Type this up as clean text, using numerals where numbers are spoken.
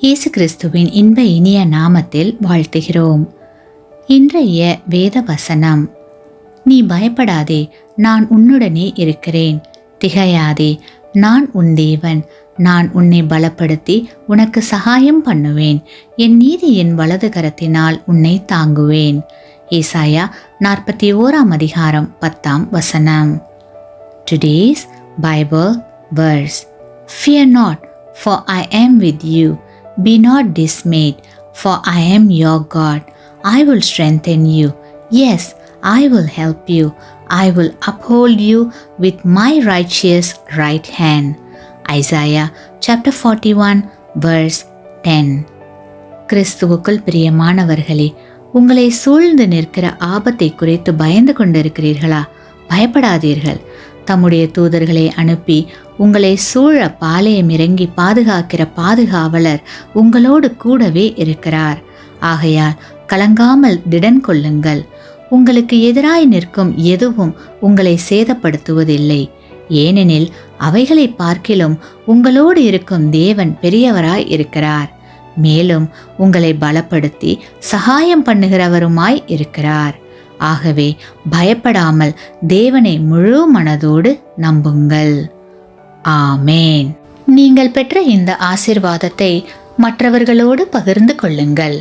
இயேசு கிறிஸ்துவின் இன்ப இனிய நாமத்தில் வாழ்த்துகிறோம். இன்றைய வேத வசனம்: நீ பயப்படாதே, நான் உன்னுடனே இருக்கிறேன். திகையாதே, நான் உன் தேவன். நான் உன்னை பலப்படுத்தி உனக்கு சகாயம் பண்ணுவேன். என் நீதியின் வலது கரத்தினால் உன்னை தாங்குவேன். ஏசாயா 41:10. Today's Bible verse: Fear not, for I am with you. Be not dismayed, for I am your God. I will strengthen you. Yes, I will help you. I will uphold you with my righteous right hand. Isaiah chapter 41 verse 10. கிறிஸ்துவுக்குள் பிரியமானவர்களே, உங்களை சூழ்ந்து நிற்கிற ஆபத்தை குறித்து பயந்து கொண்டிருக்கிறீர்களா? பயப்படாதீர்கள். தம்முடைய தூதர்களை அனுப்பி உங்களை சூழ பாளையம் இறங்கி பாதுகாக்கிற பாதுகாவலர் உங்களோடு கூடவே இருக்கிறார். ஆகையால் கலங்காமல் திடன் கொள்ளுங்கள். உங்களுக்கு எதிராய் நிற்கும் எதுவும் உங்களை சேதப்படுத்துவதில்லை. ஏனெனில் அவைகளை பார்க்கிலும் உங்களோடு இருக்கும் தேவன் பெரியவராய் இருக்கிறார். மேலும் உங்களை பலப்படுத்தி சகாயம் பண்ணுகிறவருமாய் இருக்கிறார். ஆகவே பயப்படாமல் தேவனை முழு மனதோடு நம்புங்கள். ஆமேன். நீங்கள் பெற்ற இந்த ஆசீர்வாதத்தை மற்றவர்களோடு பகிர்ந்து கொள்ளுங்கள்.